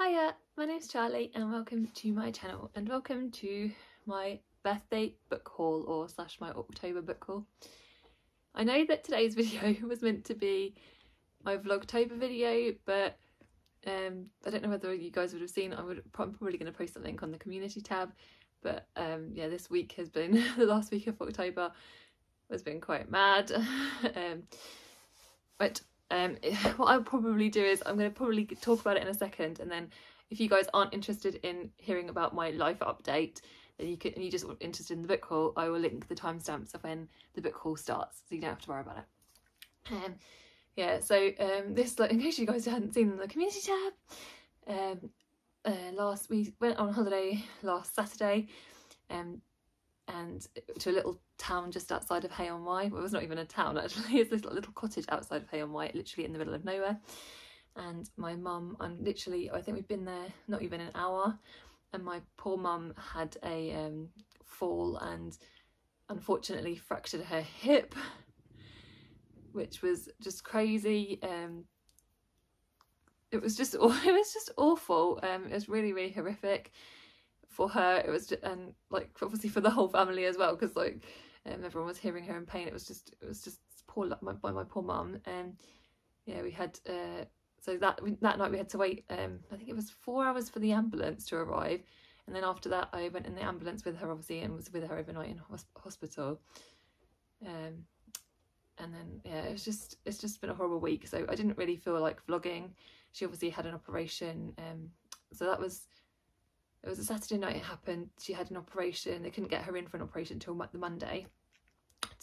Hiya, my name's Charlie and welcome to my channel and welcome to my birthday book haul or slash my October book haul. I know that today's video was meant to be my Vlogtober video, but I don't know whether you guys would have seen. I'm probably going to post something on the community tab, but yeah, this week has been the last week of October has been quite mad. What I'll probably do is I'm going to probably talk about it in a second, and then if you guys aren't interested in hearing about my life update, then you just are interested in the book haul, I will link the timestamps of when the book haul starts, so you don't have to worry about it. Yeah, so this, like, in case you guys hadn't seen the community tab, we went on holiday last Saturday, and to a little town just outside of Hay-on-Wye. Well, it was not even a town actually, it's this little cottage outside of Hay-on-Wye, literally in the middle of nowhere. And my mum, I think we've been there not even an hour, and my poor mum had a fall and unfortunately fractured her hip, which was just crazy. It was just awful. It was really horrific for her. It was and like obviously for the whole family as well, because like everyone was hearing her in pain. It was just poor by my poor mum. And yeah, we had so that night we had to wait, I think it was 4 hours for the ambulance to arrive, and then after that I went in the ambulance with her obviously and was with her overnight in hospital. And then yeah, it's just been a horrible week, so I didn't really feel like vlogging. She obviously had an operation, so it was a Saturday night it happened. She had an operation. They couldn't get her in for an operation until the Monday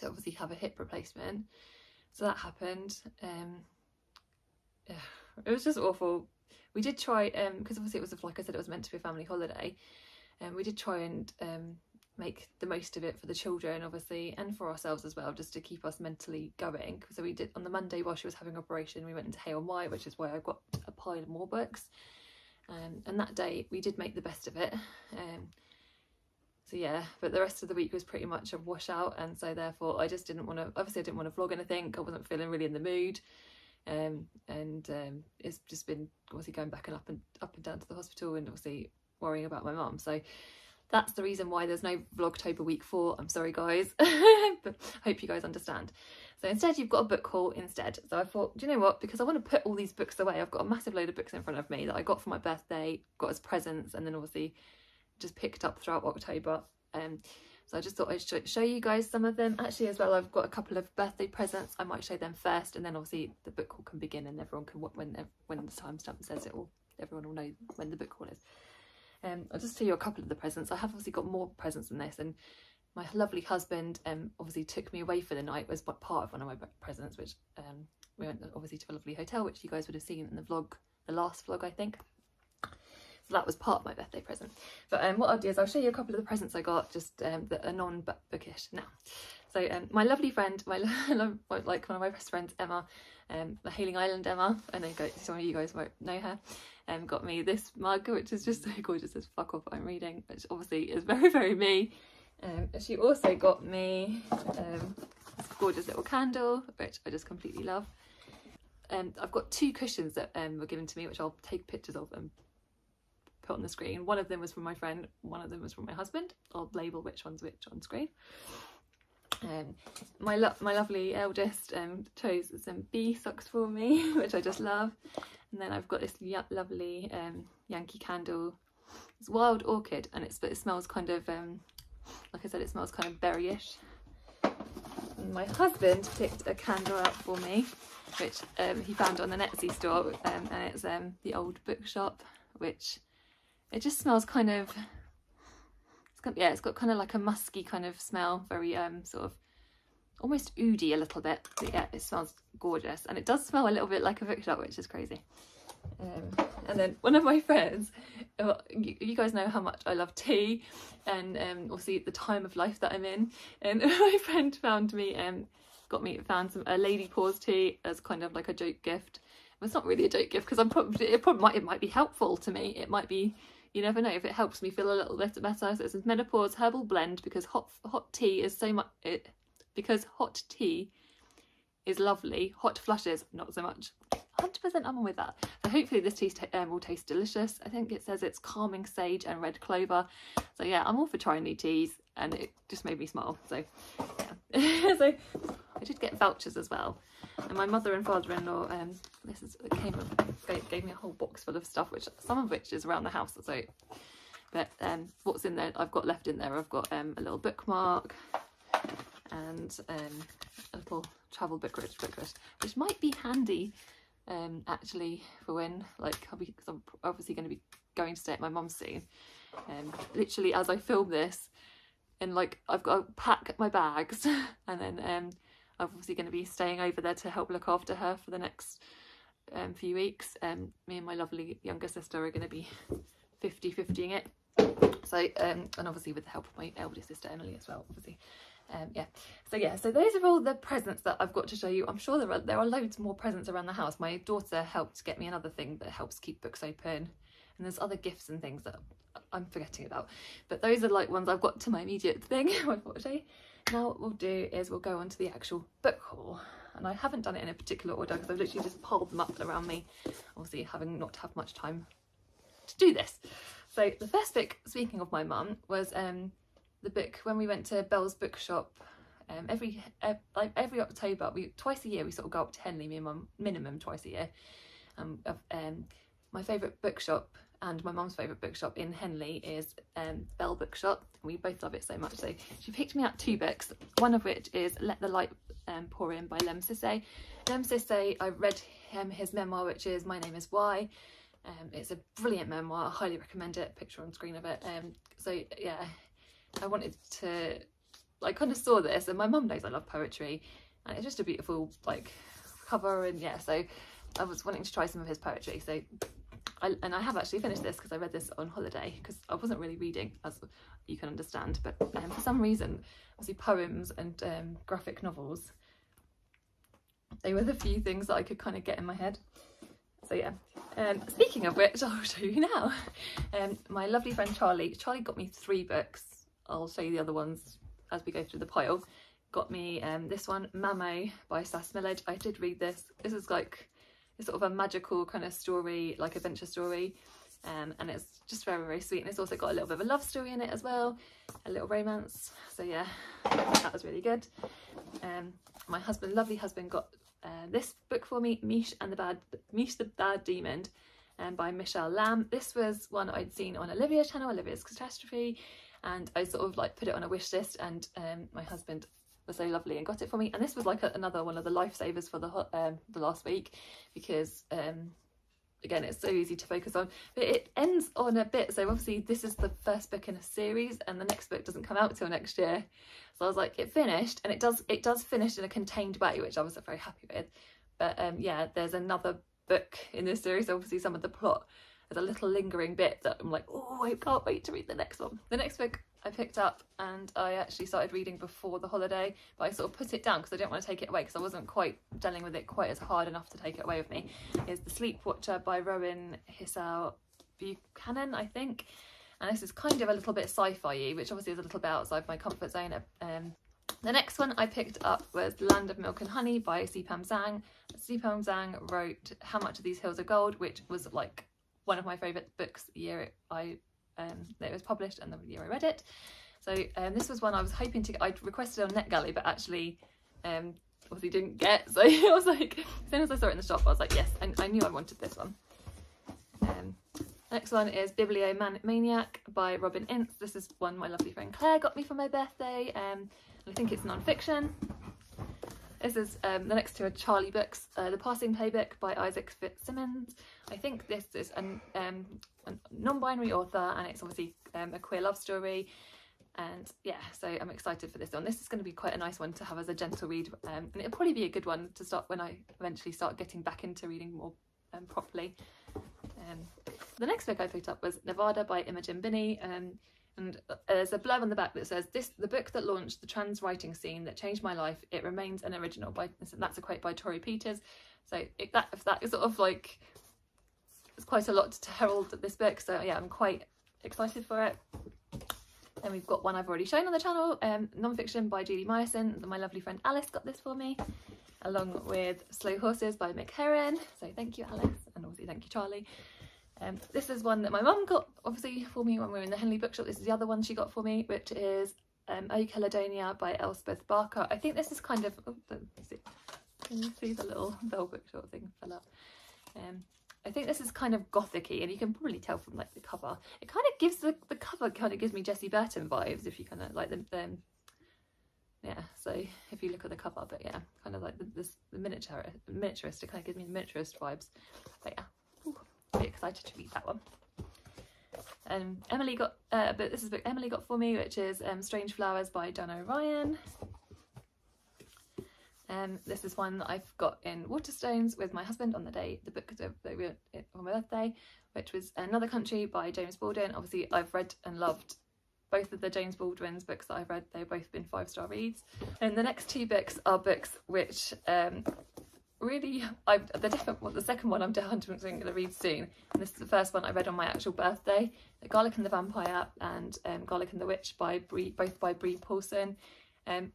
to obviously have a hip replacement, so that happened. Yeah, it was just awful. We did try, because obviously it was, like I said, it was meant to be a family holiday, and we did try and make the most of it for the children obviously, and for ourselves as well, just to keep us mentally going. So we did, on the Monday while she was having an operation, we went into Hay-on-Wye, which is where I got a pile of more books. And that day we did make the best of it. So yeah, but the rest of the week was pretty much a washout, and so therefore I just didn't want to, obviously I didn't want to vlog anything. I wasn't feeling really in the mood, it's just been obviously going back and up and down to the hospital, and obviously worrying about my mum. So that's the reason why there's no Vlogtober week 4. I'm sorry guys, but I hope you guys understand. So instead you've got a book haul instead. So I thought, do you know what, because I want to put all these books away. I've got a massive load of books in front of me that I got for my birthday, got as presents, and then obviously just picked up throughout October. So I just thought I'd show you guys some of them. Actually as well, I've got a couple of birthday presents. I might show them first, and then obviously the book haul can begin, and everyone can, when the timestamp says it, everyone will know when the book haul is. I'll just show you a couple of the presents. I have obviously got more presents than this, and my lovely husband obviously took me away for the night, was part of one of my presents, which we went obviously to a lovely hotel, which you guys would have seen in the vlog, the last vlog I think. So that was part of my birthday present. But what I'll do is I'll show you a couple of the presents I got, just that are non-bookish now. So my lovely friend, like one of my best friends, Emma, the Hailing Island Emma, I know some of you guys won't know her, got me this mug, which is just so gorgeous. It's "Fuck Off, I'm Reading," which obviously is very me. She also got me this gorgeous little candle, which I just completely love. I've got 2 cushions that were given to me, which I'll take pictures of and put on the screen. One of them was from my friend, one of them was from my husband. I'll label which one's which on screen. My lovely eldest chose some bee socks for me, which I just love. And then I've got this lovely Yankee candle. It's wild orchid, and it smells kind of like I said, it smells kind of berryish. And my husband picked a candle out for me, which he found on the Etsy store, and it's the Old Bookshop, which it just smells kind of, it's got kind of like a musky kind of smell, very sort of almost oody a little bit, but yeah, it smells gorgeous, and it does smell a little bit like a bookshop, which is crazy. And then one of my friends, you guys know how much I love tea, and obviously the time of life that I'm in, and my friend found some a Lady Paws tea as kind of like a joke gift. Well, it's not really a joke gift, because it might be helpful to me. It might be, you never know, if it helps me feel a little bit better. So it's a menopause herbal blend, because hot tea is so much because hot tea is lovely, hot flushes not so much. 100% I'm on with that. So hopefully this tea will taste delicious. I think it says it's calming sage and red clover. So yeah, I'm all for trying new teas, and it just made me smile. So yeah. So I did get vouchers as well. And my mother and father-in-law, gave me a whole box full of stuff, which some of which is around the house. So, but what's in there? I've got left in there. I've got a little bookmark and a little travel booklet, which might be handy actually for when, like, because I'm obviously going to be going to stay at my mum's soon. Literally as I film this, and like I've got to pack my bags, and then I'm obviously going to be staying over there to help look after her for the next few weeks. Me and my lovely younger sister are going to be 50-50ing it. So and obviously with the help of my elder sister Emily as well, obviously. Yeah, so those are all the presents that I've got to show you. I'm sure there are loads more presents around the house. My daughter helped get me another thing that helps keep books open, and there's other gifts and things that I'm forgetting about, but those are like ones I've got to my immediate thing. Now what we'll do is we'll go on to the actual book haul, and I haven't done it in a particular order because I've literally just piled them up around me, obviously having not had much time to do this. So the first book, speaking of my mum, was the book when we went to Bell's bookshop. Every October, twice a year we sort of go up to Henley, me and mum, minimum twice a year. My favourite bookshop and my mum's favourite bookshop in Henley is Bell Bookshop. We both love it so much. So she picked me out 2 books, one of which is Let the Light Pour In by Lem Sissay. Lem Sissay, I read his memoir, which is My Name Is Why. It's a brilliant memoir, I highly recommend it, picture on screen of it. So yeah, I wanted to, I kind of saw this, and my mum knows I love poetry, and it's just a beautiful like cover, and yeah, so I was wanting to try some of his poetry. So I have actually finished this because I read this on holiday, because I wasn't really reading, as you can understand, but for some reason, obviously poems and graphic novels, they were the few things that I could kind of get in my head. So yeah, speaking of which, I'll show you now. My lovely friend Charlie got me 3 books. I'll show you the other ones as we go through the pile. Got me this one, Mamo by Sass Millage. I did read this. This is like sort of a magical kind of story, like adventure story, and it's just very, very sweet. And it's also got a little bit of a love story in it as well, a little romance. So yeah, that was really good. My lovely husband got this book for me, Mish the Bad Demon, by Michelle Lamb. This was one I'd seen on Olivia's channel, Olivia's Catastrophe, and I sort of like put it on a wish list, and my husband was so lovely and got it for me. And this was like another one of the lifesavers for the last week, because again, it's so easy to focus on, but it ends on a bit. So obviously this is the first book in a series, and the next book doesn't come out till next year. So I was like, it finished, and it does finish in a contained way, which I was very happy with. But yeah, there's another book in this series. So obviously some of the plot, there's a little lingering bit that I'm like, oh, I can't wait to read the next one. The next book I picked up, and I actually started reading before the holiday, but I sort of put it down because I didn't want to take it away, because I wasn't quite dealing with it quite as hard enough to take it away with me, is The Sleepwatcher by Rowan Hissau Buchanan, I think. And this is kind of a little bit sci-fi-y, which obviously is a little bit outside my comfort zone. The next one I picked up was Land of Milk and Honey by Sipam Zhang. Sipam Zhang wrote How Much of These Hills Are Gold, which was like one of my favourite books the year that it was published and the year I read it. So this was one I was hoping to get. I'd requested on NetGalley, but actually obviously didn't get. So I was like, as soon as I saw it in the shop, I was like, yes, I knew I wanted this one. Next one is Bibliomaniac by Robin Ince. This is one my lovely friend Claire got me for my birthday. I think it's non-fiction. This is the next 2 are Charlie books. The Passing Playbook by Isaac Fitzsimmons. I think this is a non-binary author, and it's obviously a queer love story. And yeah, so I'm excited for this one. This is going to be quite a nice one to have as a gentle read, and it'll probably be a good one to start when I eventually start getting back into reading more properly. The next book I picked up was Nevada by Imogen Binney, and there's a blurb on the back that says, the book that launched the trans writing scene that changed my life, it remains an original. That's a quote by Tori Peters. So if that is sort of like, it's quite a lot to herald this book, so yeah, I'm quite excited for it. Then we've got one I've already shown on the channel, Non-Fiction by Julie Myerson. My lovely friend Alice got this for me. along with Slow Horses by Mick Herron. So thank you, Alice, and obviously thank you, Charlie. This is one that my mum got obviously for me when we were in the Henley bookshop. This is the other one she got for me, which is O Caledonia by Elspeth Barker. I think this is kind of, oh, can you see the little bell bookshop thing fell up? I think this is kind of gothic-y, and you can probably tell from like the cover. It kind of gives the cover kind of gives me Jessie Burton vibes, if you kind of like the yeah. So if you look at the cover, but yeah, kind of like the miniaturist. It kind of gives me miniaturist vibes. But yeah, ooh, really excited to read that one. Emily got, but this is a book Emily got for me, which is Strange Flowers by John O'Ryan. This is one that I've got in Waterstones with my husband on the day the book that we were on my birthday, which was Another Country by James Baldwin. Obviously, I've read and loved both of the James Baldwin's books that I've read. They've both been 5-star reads. And the next two books are books which really, the second one I'm 100% going to read soon. And this is the first one I read on my actual birthday. Garlic and the Vampire and Garlic and the Witch by both by Bree Paulson.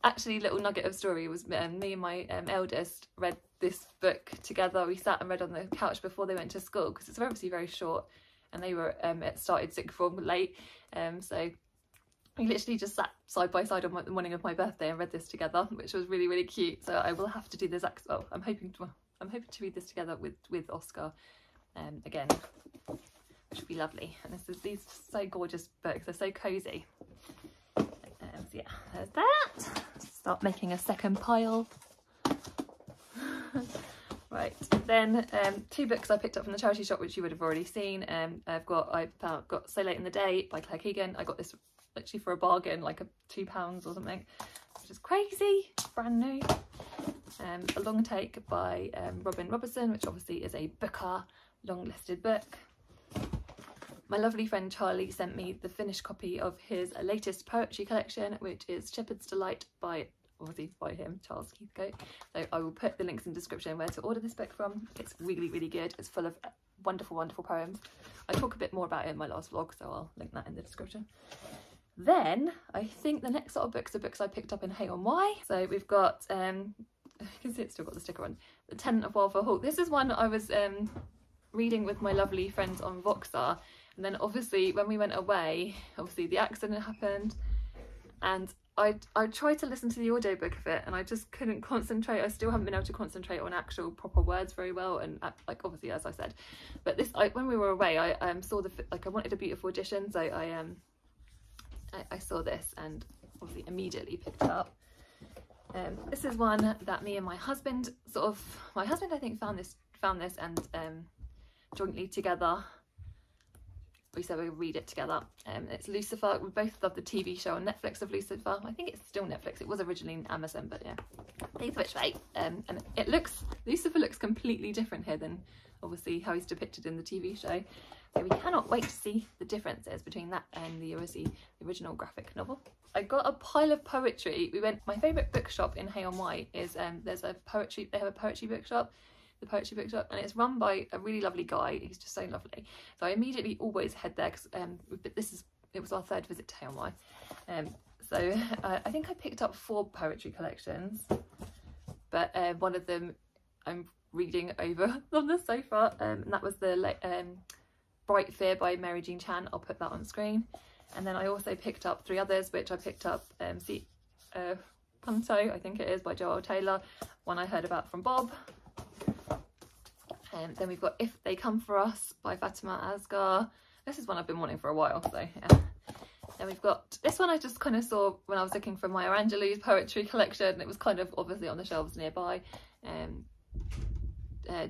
Actually, little nugget of story was me and my eldest read this book together. We sat and read on the couch before they went to school, because it's obviously very short, and they were started sixth form late, so we literally just sat side by side on the morning of my birthday and read this together, which was really, really cute. So I will have to do this. Well, I'm hoping to read this together with Oscar again, which would be lovely. And these are so gorgeous books. They're so cozy. So yeah, there's that. Start making a second pile. Right, then two books I picked up from the charity shop, which you would have already seen. I got So Late in the Day by Claire Keegan. I got this literally for a bargain, like £2 or something, which is crazy, brand new. A Long Take by Robin Robertson, which obviously is a Booker long listed book. My lovely friend Charlie sent me the finished copy of his latest poetry collection, which is Shepherd's Delight by him, Charles Heathcote. So I will put the links in the description where to order this book from. It's really, really good. It's full of wonderful, wonderful poems. I talk a bit more about it in my last vlog, so I'll link that in the description. Then I think the next lot of books are books I picked up in Hay on Wye. So we've got, you can see it's still got the sticker on, The Tenant of Wildfell Hall. This is one I was reading with my lovely friends on Voxar, and then obviously when we went away, obviously the accident happened, and I tried to listen to the audiobook of it and I just couldn't concentrate. I still haven't been able to concentrate on actual proper words very well, and like obviously as I said, but this when we were away I saw I wanted a beautiful edition, so I saw this and obviously immediately picked it up. This is one that me and my husband I think found this and jointly together we said we'd read it together. It's Lucifer. We both love the TV show on Netflix of Lucifer. I think it's still Netflix. It was originally in Amazon, but yeah, they switched fate. And Lucifer looks completely different here than obviously how he's depicted in the TV show. So we cannot wait to see the differences between that and the original graphic novel. I got a pile of poetry. My favourite bookshop in Hay on Wye is they have a poetry bookshop. The Poetry Bookshop, and it's run by a really lovely guy. He's just so lovely. So I immediately always head there because it was our third visit to Hay on Wye. So I think I picked up 4 poetry collections, but one of them I'm reading over on the sofa, and that was the Bright Fear by Mary Jean Chan. I'll put that on screen. And then I also picked up 3 others, which I picked up Punto, I think it is, by Joel Taylor, one I heard about from Bob. Then we've got If They Come For Us by Fatima Asghar. This is one I've been wanting for a while, so yeah. Then we've got this one I just kind of saw when I was looking for Maya Angelou's poetry collection. It was kind of obviously on the shelves nearby.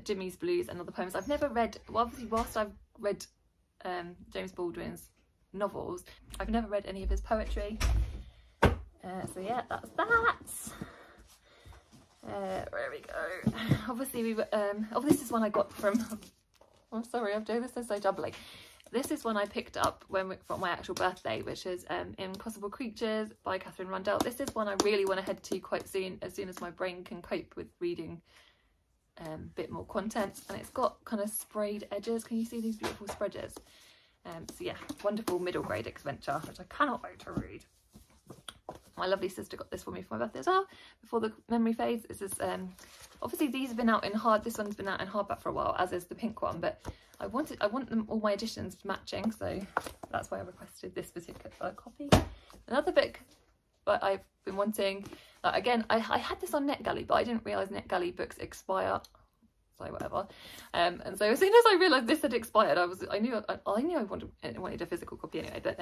Jimmy's Blues and Other Poems. I've never read, well, obviously whilst I've read James Baldwin's novels, I've never read any of his poetry. So yeah, that's that. Where we go. Obviously we were this is one I got from I'm sorry, I'm doing this so doubly. This is one I picked up from my actual birthday, which is Impossible Creatures by Catherine Rundell. This is one I really want to head to quite soon, as soon as my brain can cope with reading a bit more content. And it's got kind of sprayed edges. Can you see these beautiful spreads? So yeah, wonderful middle grade adventure, which I cannot wait to read. My lovely sister got this for me for my birthday as well, before the memory fades. This is, obviously these have been out in hard, this one's been out in hardback for a while, as is the pink one, but I want them, all my editions matching, so that's why I requested this particular copy. Another book that I've been wanting, again, I had this on NetGalley, but I didn't realise NetGalley books expire, so whatever. And so as soon as I realised this had expired, I knew I wanted a physical copy anyway, but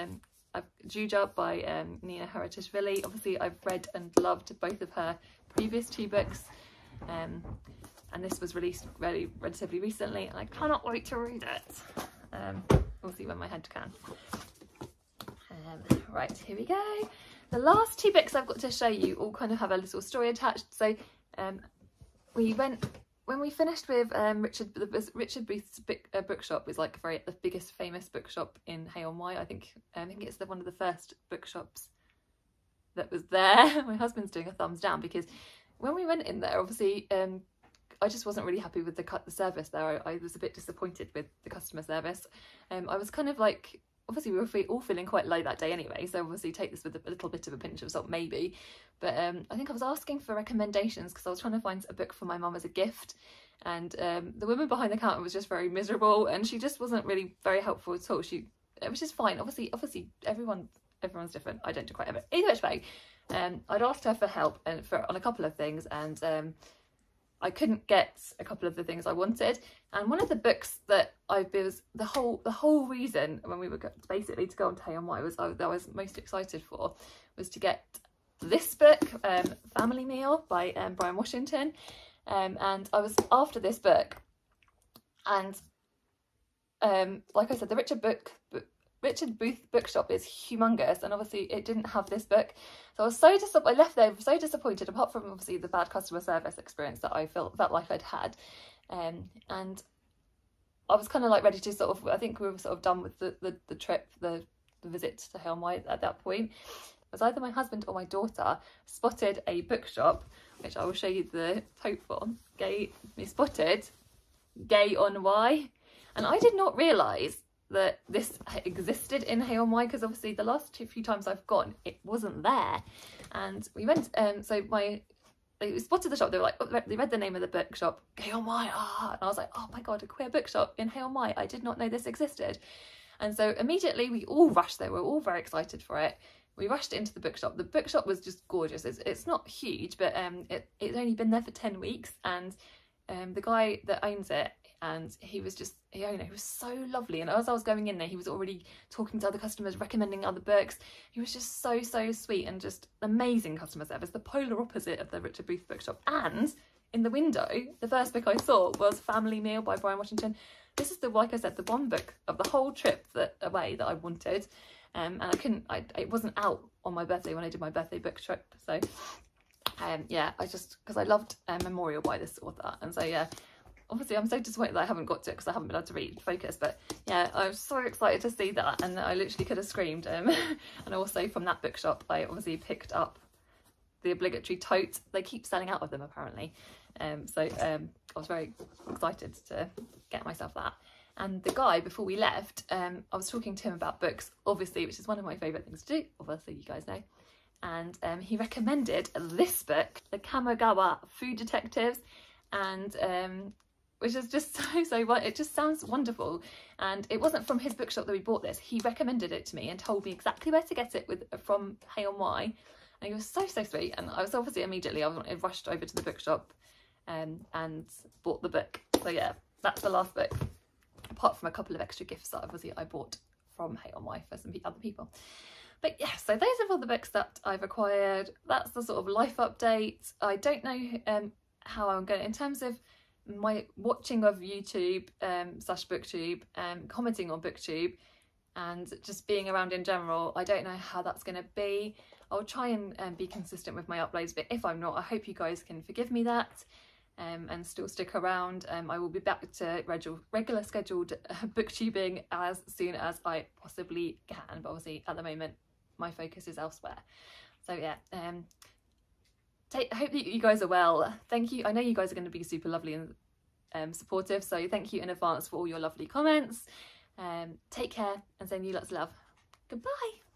Juja by Nina Haratishvili. Obviously I've read and loved both of her previous 2 books, and this was released relatively recently, and I cannot wait to read it. We'll see when my head can. Right, here we go. The last 2 books I've got to show you all kind of have a little story attached. So when we finished with Richard Booth's bookshop, is like the biggest famous bookshop in Hay-on-Wye. I think it's one of the first bookshops that was there. My husband's doing a thumbs down, because when we went in there, obviously I just wasn't really happy with the service there. I was a bit disappointed with the customer service. I was kind of like, obviously we were all feeling quite low that day anyway, so obviously take this with a little bit of a pinch of salt maybe. But I think I was asking for recommendations because I was trying to find a book for my mum as a gift, and the woman behind the counter was just very miserable, and she just wasn't really very helpful at all. It was just fine. Obviously everyone's different. I don't do quite everything. Either which way, I'd asked her for help on a couple of things, and I couldn't get a couple of the things I wanted. And one of the books that the whole reason when we were basically to go on to Hay-on-Wye that I was most excited for was to get this book, Family Meal by Brian Washington. And I was after this book, and like I said, the Richard Booth bookshop is humongous, and obviously it didn't have this book, so I was so I left there so disappointed, apart from obviously the bad customer service experience that I felt like I'd had, and I was kind of like ready to I think we were sort of done with the trip, the visit to Hay-on-Wye at that point. It was either my husband or my daughter spotted a bookshop, which I will show you the tote for. We spotted Gay on Wye, and I did not realise that this existed in Hay-on-Wye, because obviously the last few times I've gone, it wasn't there. And we went, they spotted the shop, they were like, they read the name of the bookshop, Gay on Wye, and I was like, oh my god, a queer bookshop in Hay-on-Wye, I did not know this existed. And so immediately we all rushed there, we were all very excited for it. We rushed into the bookshop. The bookshop was just gorgeous. It's not huge, but it's only been there for 10 weeks, and the guy that owns it, and he was so lovely, and as I was going in there, he was already talking to other customers, recommending other books. He was just so sweet, and just amazing customer service, the polar opposite of the Richard Booth bookshop. And in the window, the first book I saw was Family Meal by Brian Washington. This is like I said, the one book of the whole trip that I wanted, and it wasn't out on my birthday when I did my birthday book trip, so yeah, because I loved Memorial by this author, and so yeah, obviously I'm so disappointed that I haven't got to it because I haven't been able to read Focus, but yeah, I was so excited to see that, and I literally could have screamed. And also from that bookshop I obviously picked up the obligatory tote. They keep selling out of them apparently, so I was very excited to get myself that. And the guy, before we left, I was talking to him about books, obviously, which is one of my favourite things to do, obviously you guys know, and he recommended this book, The Kamogawa Food Detectives, and which is just so it just sounds wonderful. And it wasn't from his bookshop that we bought this, he recommended it to me and told me exactly where to get it from Hay-on-Wye, and he was so sweet. And I was obviously immediately I rushed over to the bookshop and bought the book. So yeah, that's the last book, apart from a couple of extra gifts that obviously I bought from Hay-on-Wye for some other people. But yeah, so those are all the books that I've acquired. That's the sort of life update. I don't know how I'm going in terms of my watching of YouTube / BookTube, commenting on BookTube, and just being around in general. I don't know how that's going to be. I'll try and be consistent with my uploads, but if I'm not, I hope you guys can forgive me that, and still stick around. I will be back to regular scheduled booktubing as soon as I possibly can, but obviously at the moment my focus is elsewhere. So yeah, I hope that you guys are well. Thank you. I know you guys are going to be super lovely and supportive, so thank you in advance for all your lovely comments. Take care, and sending you lots of love. Goodbye.